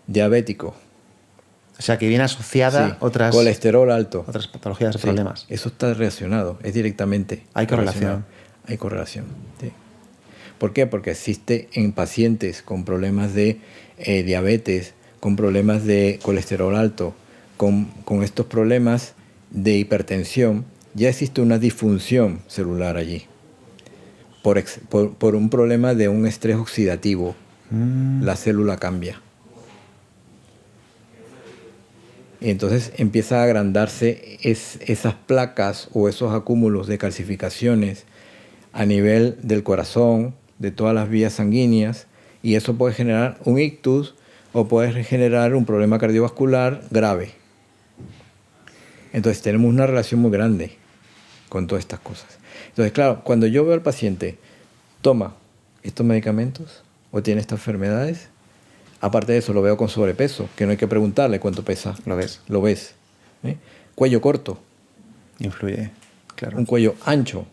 diabético.
O sea, que viene asociada
Sí,
otras
colesterol alto.
otras patologías o
Sí,
problemas.
eso está relacionado, es directamente.
Hay correlación.
relacionado. Hay correlación. Sí. ¿Por qué? Porque existe en pacientes con problemas de diabetes, con problemas de colesterol alto, con estos problemas de hipertensión, ya existe una disfunción celular allí. Por un problema de un estrés oxidativo, la célula cambia. Y entonces empieza a agrandarse esas placas o esos acúmulos de calcificaciones a nivel del corazón, de todas las vías sanguíneas, y eso puede generar un ictus o puede generar un problema cardiovascular grave. Entonces tenemos una relación muy grande con todas estas cosas. Entonces, claro, cuando yo veo al paciente, toma estos medicamentos o tiene estas enfermedades, aparte de eso lo veo con sobrepeso, que no hay que preguntarle cuánto pesa.
Lo ves.
Lo ves. Cuello corto.
Influye, claro.
Un cuello ancho.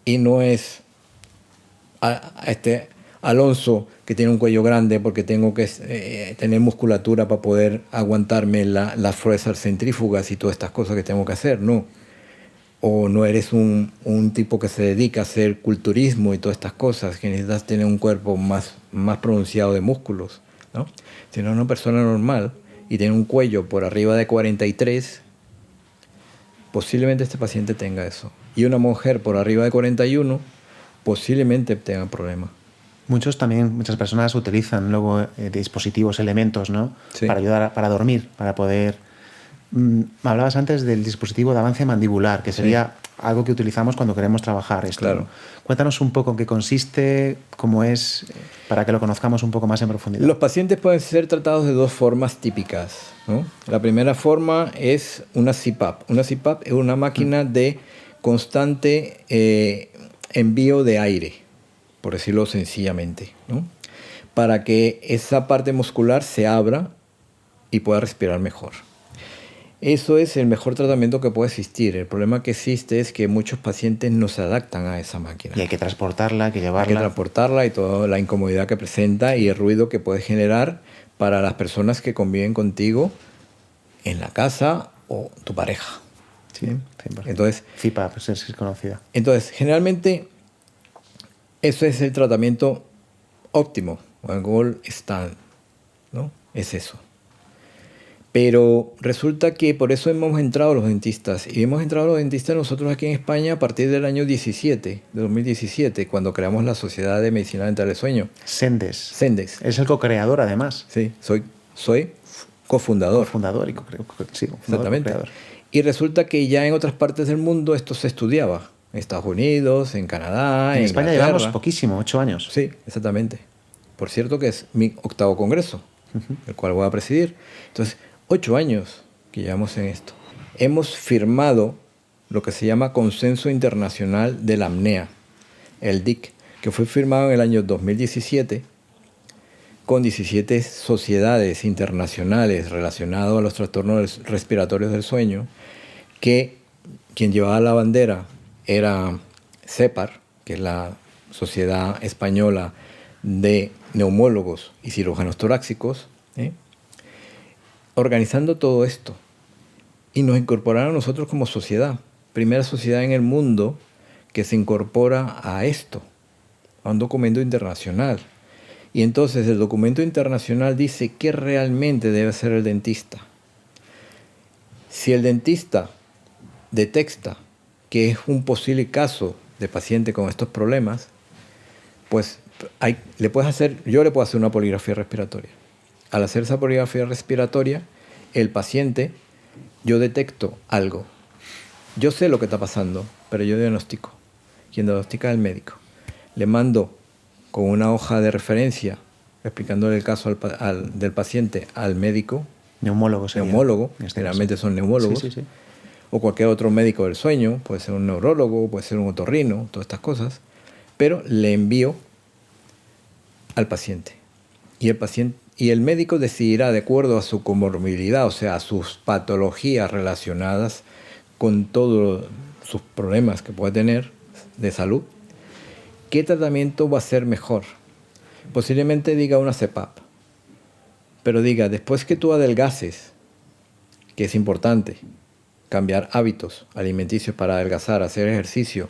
Y no es Alonso que tiene un cuello grande porque tengo que tener musculatura para poder aguantarme las fuerzas centrífugas y todas estas cosas que tengo que hacer. No. O no eres un tipo que se dedica a hacer culturismo y todas estas cosas, que necesitas tener un cuerpo más pronunciado de músculos, ¿no? Si no, una persona normal y tiene un cuello por arriba de 43, posiblemente este paciente tenga eso. Y una mujer por arriba de 41, posiblemente tenga problemas.
Muchas personas utilizan luego dispositivos, elementos, ¿no?
Sí.
Para ayudar, para dormir, para poder... Me hablabas antes del dispositivo de avance mandibular, que sería algo que utilizamos cuando queremos trabajar esto.
Claro.
Cuéntanos un poco en qué consiste, cómo es, para que lo conozcamos un poco más en profundidad.
Los pacientes pueden ser tratados de dos formas típicas, ¿no? La primera forma es una CPAP. Una CPAP es una máquina de constante envío de aire, por decirlo sencillamente, ¿no? Para que esa parte muscular se abra y pueda respirar mejor. Eso es el mejor tratamiento que puede existir. El problema que existe es que muchos pacientes no se adaptan a esa máquina.
Y hay que transportarla, hay que llevarla.
Hay que transportarla y toda la incomodidad que presenta y el ruido que puede generar para las personas que conviven contigo en la casa o tu pareja.
Sí, 100%.
Entonces,
CPAP, pues es conocida.
Entonces, generalmente, eso es el tratamiento óptimo, o el gold stand, ¿no? Es eso. Pero resulta que por eso hemos entrado los dentistas. Y hemos entrado los dentistas nosotros aquí en España a partir del año 2017, cuando creamos la Sociedad de Medicina Dental del Sueño.
Sendes.
Es
el co-creador, además.
Sí, soy cofundador.
Cofundador y
sí, exactamente. Co-creador. Y resulta que ya en otras partes del mundo esto se estudiaba. En Estados Unidos, en Canadá,
en España
Inglaterra.
llevamos poquísimo, 8 años.
Sí, exactamente. Por cierto que es mi 8º congreso, el cual voy a presidir. Entonces, 8 años que llevamos en esto. Hemos firmado lo que se llama Consenso Internacional de la Apnea, el DIC, que fue firmado en el año 2017 con 17 sociedades internacionales relacionadas a los trastornos respiratorios del sueño, que quien llevaba la bandera era CEPAR, que es la Sociedad Española de Neumólogos y Cirujanos Torácicos, organizando todo esto. Y nos incorporaron a nosotros como sociedad. Primera sociedad en el mundo que se incorpora a esto, a un documento internacional. Y entonces el documento internacional dice qué realmente debe hacer el dentista. Si el dentista detecta que es un posible caso de paciente con estos problemas, pues yo le puedo hacer una poligrafía respiratoria. Al hacer esa poligrafía respiratoria, el paciente, yo detecto algo. Yo sé lo que está pasando, pero yo diagnostico. Quien diagnostica es el médico. Le mando con una hoja de referencia, explicándole el caso del paciente al médico.
Neumólogo,
generalmente son neumólogos.
Sí.
O cualquier otro médico del sueño, puede ser un neurólogo, puede ser un otorrino, todas estas cosas. Pero le envío al paciente. Y el paciente, y el médico decidirá de acuerdo a su comorbilidad, o sea, a sus patologías relacionadas con todos sus problemas que pueda tener de salud, qué tratamiento va a ser mejor. Posiblemente diga una CPAP, pero diga, después que tú adelgaces, que es importante, cambiar hábitos alimenticios para adelgazar, hacer ejercicio,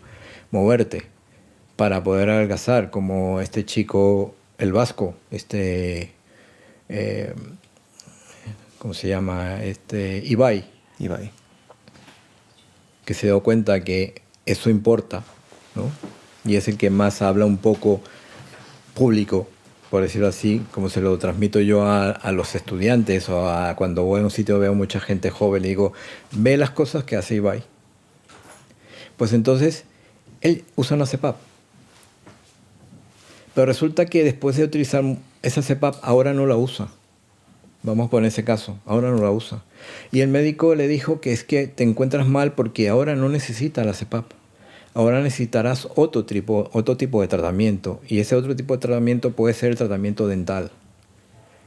moverte para poder adelgazar, como este chico, el vasco, ¿cómo se llama? Ibai,
Ibai.
que se dio cuenta que eso importa, ¿no? Y es el que más habla un poco público, por decirlo así, como se lo transmito yo a los estudiantes o cuando voy a un sitio veo mucha gente joven y digo, ve las cosas que hace Ibai. Pues entonces, él usa una CPAP. Pero resulta que después de utilizar esa CPAP, ahora no la usa. Vamos a poner ese caso, ahora no la usa. Y el médico le dijo que es que te encuentras mal porque ahora no necesitas la CPAP. Ahora necesitarás otro tipo de tratamiento. Y ese otro tipo de tratamiento puede ser el tratamiento dental,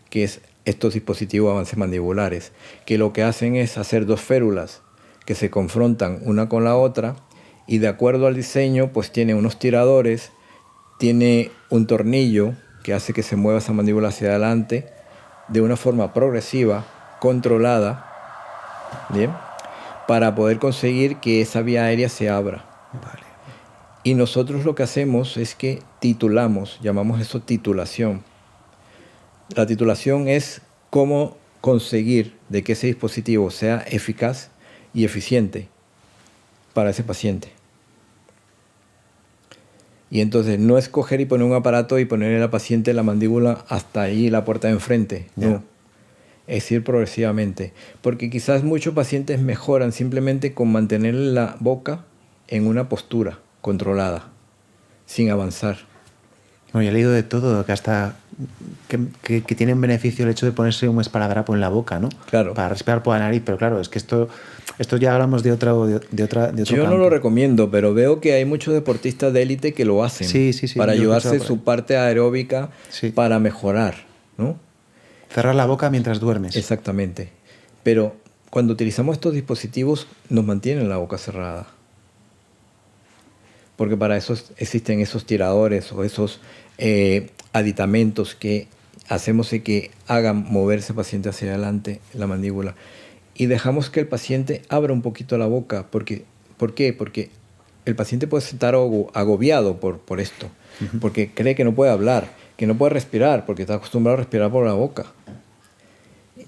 que es estos dispositivos avancemandibulares, que lo que hacen es hacer dos férulas que se confrontan una con la otra y de acuerdo al diseño, pues tiene unos tiradores, tiene un tornillo que hace que se mueva esa mandíbula hacia adelante de una forma progresiva, controlada, ¿bien? Para poder conseguir que esa vía aérea se abra.
Vale.
Y nosotros lo que hacemos es que titulamos, llamamos eso titulación. La titulación es cómo conseguir de que ese dispositivo sea eficaz y eficiente para ese paciente. Y entonces no es coger y poner un aparato y ponerle al paciente la mandíbula hasta ahí la puerta de enfrente.
Yeah.
No. Es ir progresivamente. Porque quizás muchos pacientes mejoran simplemente con mantener la boca en una postura controlada, sin avanzar.
No, yo he leído de todo, que hasta que tiene un beneficio el hecho de ponerse un esparadrapo en la boca, ¿no?
Claro.
Para respirar por la nariz, pero claro, es que esto ya hablamos de otro
Yo
campo.
no lo recomiendo, pero veo que hay muchos deportistas de élite que lo hacen.
Sí,
para
yo
ayudarse
escuchaba por
su parte aeróbica,
Sí.
para mejorar, ¿no?
Cerrar la boca mientras duermes.
Exactamente. Pero cuando utilizamos estos dispositivos nos mantienen la boca cerrada. Porque para eso existen esos tiradores o esos aditamentos que hacemos que hagan moverse al paciente hacia adelante la mandíbula. Y dejamos que el paciente abra un poquito la boca. ¿Por qué? Porque el paciente puede estar agobiado por esto.
Uh-huh.
Porque cree que no puede hablar, que no puede respirar, porque está acostumbrado a respirar por la boca.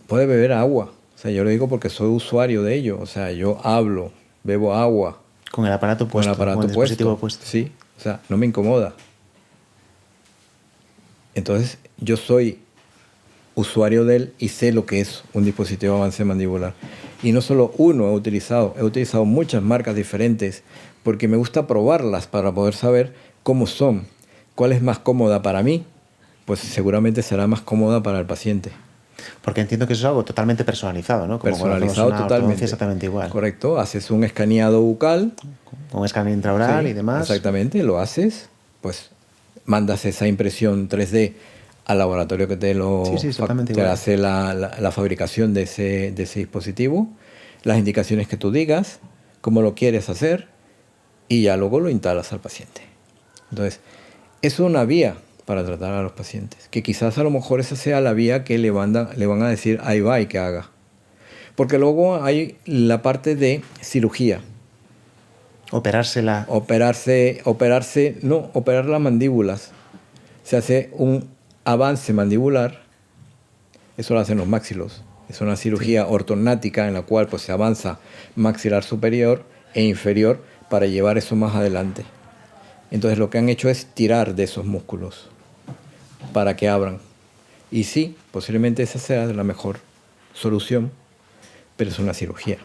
Puede beber agua. O sea, yo lo digo porque soy usuario de ello. O sea, yo hablo, bebo agua.
Con el aparato puesto.
Con el dispositivo puesto. Sí, o sea, no me incomoda. Entonces, yo soy usuario de él y sé lo que es un dispositivo avance mandibular. Y no solo uno he utilizado muchas marcas diferentes porque me gusta probarlas para poder saber cómo son. ¿Cuál es más cómoda para mí? Pues seguramente será más cómoda para el paciente.
Porque entiendo que eso es algo totalmente personalizado, ¿no? Como
personalizado totalmente.
Exactamente igual.
Correcto. Haces un escaneado bucal.
Con un escáner intraoral y demás.
Exactamente, lo haces. Pues mandas esa impresión 3D al laboratorio que te hace la fabricación de ese dispositivo, las indicaciones que tú digas, cómo lo quieres hacer y ya luego lo instalas al paciente. Entonces, es una vía para tratar a los pacientes, que quizás a lo mejor esa sea la vía que le van a decir ahí va y que haga. Porque luego hay la parte de cirugía. Operar las mandíbulas. Se hace un avance mandibular, eso lo hacen los maxilos. Es una cirugía ortognática en la cual pues, se avanza maxilar superior e inferior para llevar eso más adelante. Entonces lo que han hecho es tirar de esos músculos para que abran. Y sí, posiblemente esa sea la mejor solución, pero es una cirugía.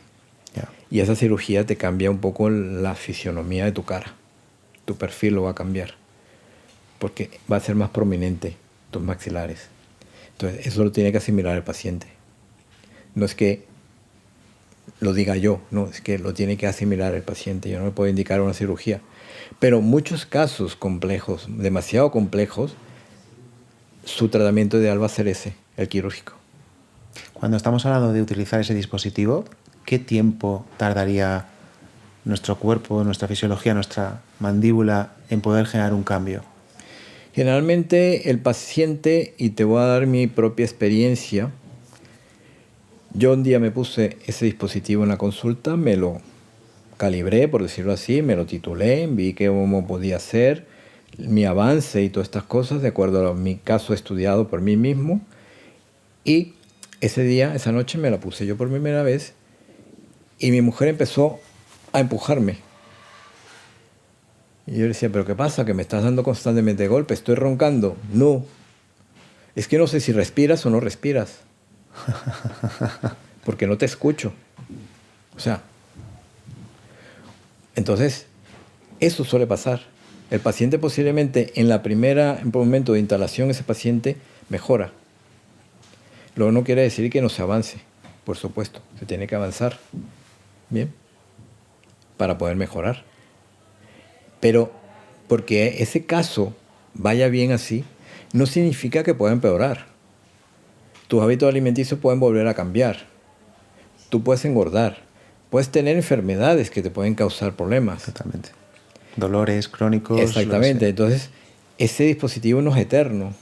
Yeah.
Y esa cirugía te cambia un poco la fisionomía de tu cara. Tu perfil lo va a cambiar. Porque va a ser más prominente tus maxilares. Entonces, eso lo tiene que asimilar el paciente. No es que lo diga yo, no, es que lo tiene que asimilar el paciente. Yo no le puedo indicar una cirugía. Pero muchos casos complejos, demasiado complejos, su tratamiento ideal va a ser ese. el quirúrgico.
Cuando estamos hablando de utilizar ese dispositivo, ¿qué tiempo tardaría nuestro cuerpo, nuestra fisiología, nuestra mandíbula en poder generar un cambio?
Generalmente el paciente, y te voy a dar mi propia experiencia, yo un día me puse ese dispositivo en la consulta, me lo calibré, por decirlo así, me lo titulé, vi cómo podía ser, mi avance y todas estas cosas, de acuerdo a mi caso estudiado por mí mismo. Y ese día, esa noche, me la puse yo por primera vez y mi mujer empezó a empujarme. Y yo le decía, ¿pero qué pasa? Que me estás dando constantemente golpes, estoy roncando. No, es que no sé si respiras o no respiras. Porque no te escucho. O sea, entonces, eso suele pasar. El paciente posiblemente en el momento de instalación, ese paciente mejora. Luego no quiere decir que no se avance. Por supuesto, se tiene que avanzar. Bien. Para poder mejorar. Pero porque ese caso vaya bien así, no significa que pueda empeorar. Tus hábitos alimenticios pueden volver a cambiar. Tú puedes engordar. Puedes tener enfermedades que te pueden causar problemas.
Totalmente. Dolores crónicos.
Exactamente. Entonces, ese dispositivo no es eterno.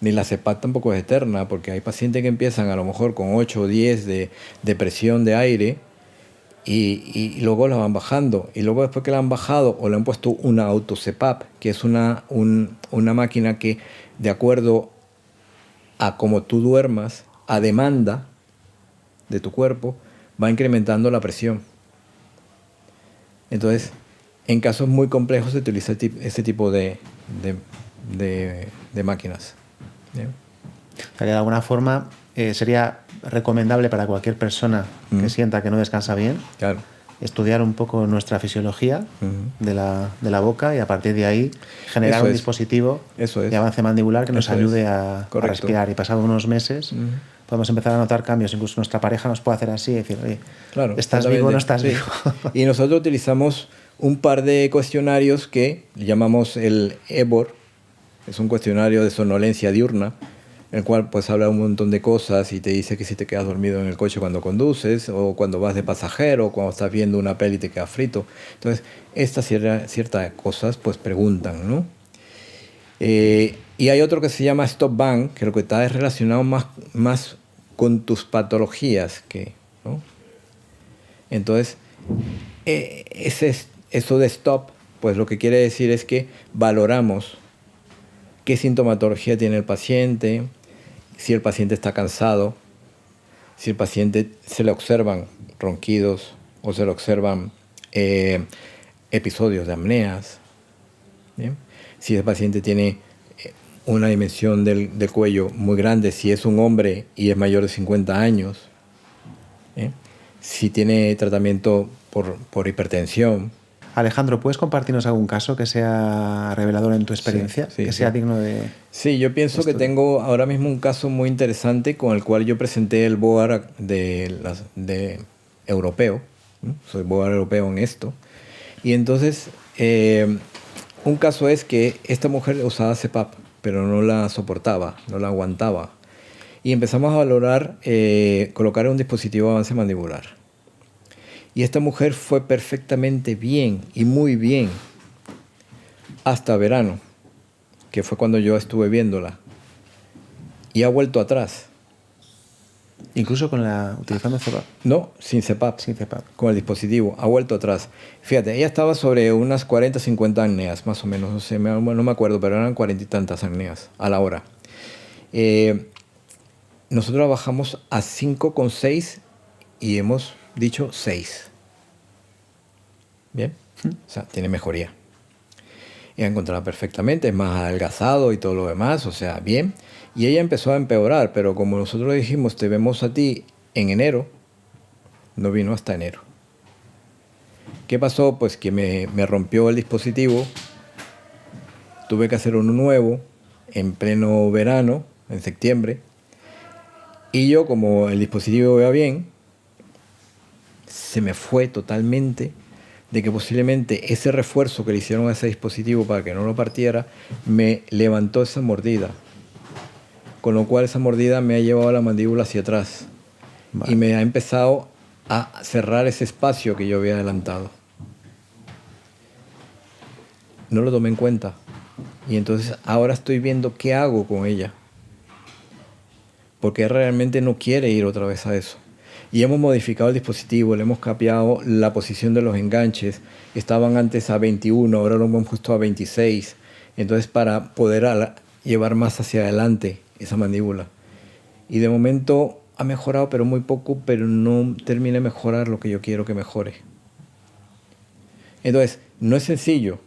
Ni la CEPAP tampoco es eterna, porque hay pacientes que empiezan a lo mejor con 8 o 10 de presión de aire y luego la van bajando. Y luego después que la han bajado o le han puesto una auto-CEPAP, que es una máquina que, de acuerdo a cómo tú duermas, a demanda de tu cuerpo, va incrementando la presión. Entonces, en casos muy complejos se utiliza ese tipo de máquinas. ¿Bien?
O sea, que de alguna forma sería recomendable para cualquier persona que sienta que no descansa bien,
claro,
estudiar un poco nuestra fisiología de la boca y a partir de ahí generar un dispositivo de avance mandibular que nos ayude a respirar. Y pasado unos meses podemos empezar a notar cambios. Incluso nuestra pareja nos puede hacer así y decir, oye,
claro,
¿estás vivo o no estás vivo?
Y nosotros utilizamos un par de cuestionarios que llamamos el EBOR. Es un cuestionario de somnolencia diurna, en el cual pues habla un montón de cosas y te dice que si te quedas dormido en el coche cuando conduces, o cuando vas de pasajero, o cuando estás viendo una peli y te quedas frito. Entonces, estas ciertas cosas pues preguntan, ¿no? Y hay otro que se llama Stop Bang, que lo que está es relacionado más con tus patologías, ¿no? Entonces, eso de stop, pues lo que quiere decir es que valoramos qué sintomatología tiene el paciente, si el paciente está cansado, si el paciente se le observan ronquidos o se le observan episodios de apneas, ¿bien? Si el paciente tiene una dimensión del cuello muy grande, si es un hombre y es mayor de 50 años, ¿bien? Si tiene tratamiento por hipertensión.
Alejandro, ¿puedes compartirnos algún caso que sea revelador en tu experiencia?
Sí,
que sea digno de...
Sí, yo pienso que tengo ahora mismo un caso muy interesante con el cual yo presenté el BOAR de europeo. ¿No? Soy BOAR europeo en esto. Y entonces, un caso es que esta mujer usaba CEPAP, pero no la soportaba, no la aguantaba. Y empezamos a valorar colocar un dispositivo de avance mandibular. Y esta mujer fue perfectamente bien y muy bien hasta verano, que fue cuando yo estuve viéndola. Y ha vuelto atrás.
¿Incluso utilizando CEPAP?
No, sin CEPAP.
Sin CEPAP.
Con el dispositivo. Ha vuelto atrás. Fíjate, ella estaba sobre unas 40, 50 apneas, más o menos. No sé, no me acuerdo, pero eran 40 y tantas apneas a la hora. Nosotros bajamos a 5,6 y hemos dicho 6. Bien, o sea, tiene mejoría. Y ha encontrado perfectamente, es más adelgazado y todo lo demás, o sea, bien. Y ella empezó a empeorar, pero como nosotros le dijimos, te vemos a ti en enero, no vino hasta enero. ¿Qué pasó? Pues que me rompió el dispositivo, tuve que hacer uno nuevo en pleno verano, en septiembre, y yo, como el dispositivo iba bien, se me fue totalmente de que posiblemente ese refuerzo que le hicieron a ese dispositivo para que no lo partiera, me levantó esa mordida. con lo cual esa mordida me ha llevado la mandíbula hacia atrás.
Vale.
Y me ha empezado a cerrar ese espacio que yo había adelantado. No lo tomé en cuenta. Y entonces ahora estoy viendo qué hago con ella. Porque realmente no quiere ir otra vez a eso. Y hemos modificado el dispositivo, le hemos cambiado la posición de los enganches. Estaban antes a 21, ahora lo hemos puesto a 26. Entonces para poder llevar más hacia adelante esa mandíbula. Y de momento ha mejorado, pero muy poco, pero no termina de mejorar lo que yo quiero que mejore. Entonces, no es sencillo.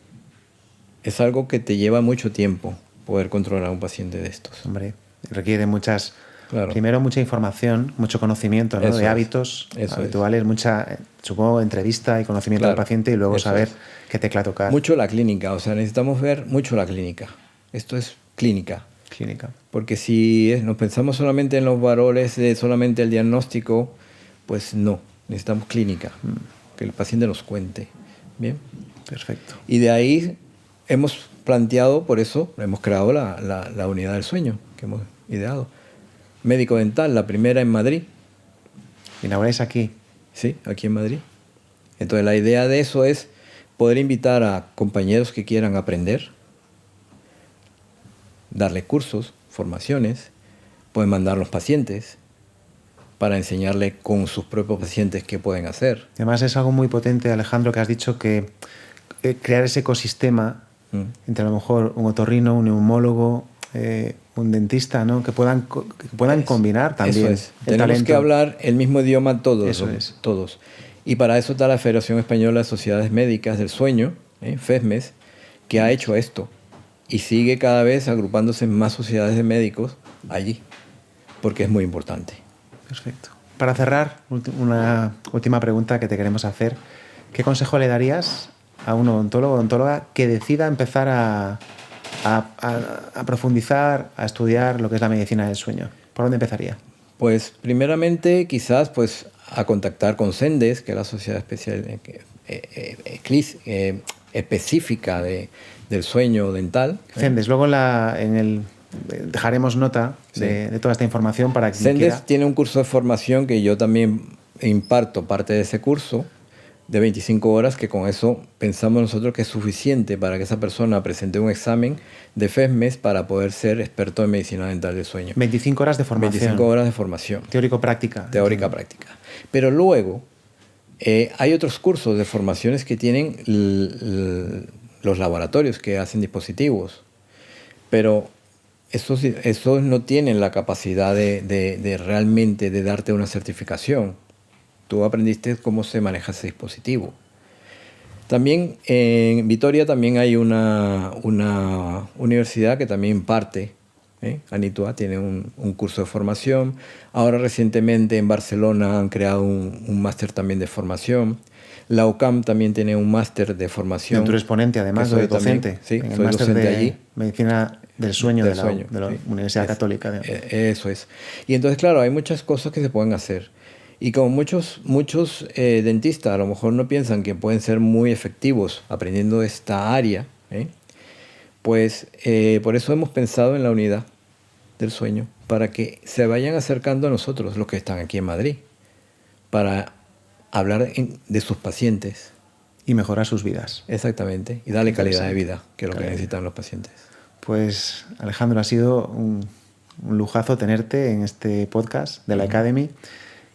Es algo que te lleva mucho tiempo poder controlar a un paciente de estos.
Hombre, requiere muchas...
Claro.
Primero, mucha información, mucho conocimiento, ¿no? De hábitos habituales, mucha, supongo, entrevista y conocimiento del paciente y luego saber qué tecla tocar.
Mucho la clínica, o sea, necesitamos ver mucho la clínica. Esto es clínica.
Clínica.
Porque si nos pensamos solamente en los valores de solamente el diagnóstico, pues no, necesitamos clínica, que el paciente nos cuente. Bien.
Perfecto.
Y de ahí hemos planteado, por eso hemos creado la unidad del sueño que hemos ideado. Médico dental, la primera en Madrid.
¿Inauguráis aquí?
Sí, aquí en Madrid. Entonces la idea de eso es poder invitar a compañeros que quieran aprender, darle cursos, formaciones, pueden mandar los pacientes para enseñarle con sus propios pacientes qué pueden hacer.
Además es algo muy potente, Alejandro, que has dicho que crear ese ecosistema entre a lo mejor un otorrino, un neumólogo, un dentista, ¿no? que puedan combinar también.
Eso es. Tenemos que hablar el mismo idioma todos. Todos. Y para eso está la Federación Española de Sociedades Médicas del Sueño, FESMES, que ha hecho esto. Y sigue cada vez agrupándose más sociedades de médicos allí, porque es muy importante.
Perfecto. Para cerrar, una última pregunta que te queremos hacer. ¿Qué consejo le darías a un odontólogo o odontóloga que decida empezar a profundizar, a estudiar lo que es la medicina del sueño? ¿Por dónde empezaría?
Pues primeramente quizás pues a contactar con CENDES, que es la sociedad específica del sueño dental.
CENDES, luego dejaremos nota de toda esta información para que
CENDES tiene un curso de formación que yo también imparto parte de ese curso, de 25 horas, que con eso pensamos nosotros que es suficiente para que esa persona presente un examen de FESMES para poder ser experto en medicina dental del sueño.
25 horas de formación.
25 horas de formación.
Teórico-práctica.
Teórica-práctica. Pero luego hay otros cursos de formaciones que tienen los laboratorios que hacen dispositivos. Pero esos no tienen la capacidad de realmente de darte una certificación. Tú aprendiste cómo se maneja ese dispositivo. También en Vitoria también hay una universidad que también imparte. Anitua tiene un curso de formación. Ahora recientemente en Barcelona han creado un máster también de formación. La UCAM también tiene un máster de formación.
Tú eres ponente, además, soy docente.
Sí,
en el
soy
máster
docente
de
allí.
Medicina del sueño de la
sí.
Universidad Católica.
Eso es. Y entonces, claro, hay muchas cosas que se pueden hacer. Y como muchos dentistas a lo mejor no piensan que pueden ser muy efectivos aprendiendo esta área, pues por eso hemos pensado en la unidad del sueño, para que se vayan acercando a nosotros, los que están aquí en Madrid, para hablar de sus pacientes.
Y mejorar sus vidas.
Exactamente, y darle calidad de vida, que es lo que necesitan los pacientes.
Pues Alejandro, ha sido un lujazo tenerte en este podcast de la Academy.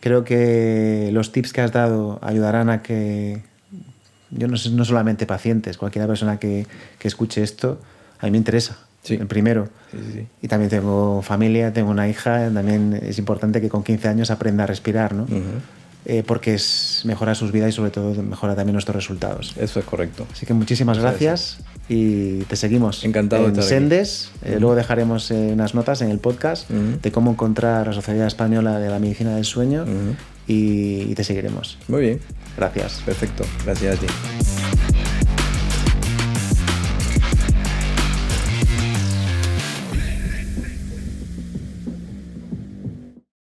Creo que los tips que has dado ayudarán a que, no solamente pacientes, cualquier persona que escuche esto, a mí me interesa, el primero.
Sí.
Y también tengo familia, tengo una hija, también es importante que con 15 años aprenda a respirar, ¿no? Porque mejora sus vidas y sobre todo mejora también nuestros resultados.
Eso es correcto.
Así que muchísimas gracias y te seguimos.
Encantado de estar
Sendes. Luego dejaremos unas notas en el podcast de cómo encontrar la Sociedad Española de la Medicina del Sueño y te seguiremos.
Muy bien.
Gracias.
Perfecto. Gracias a ti.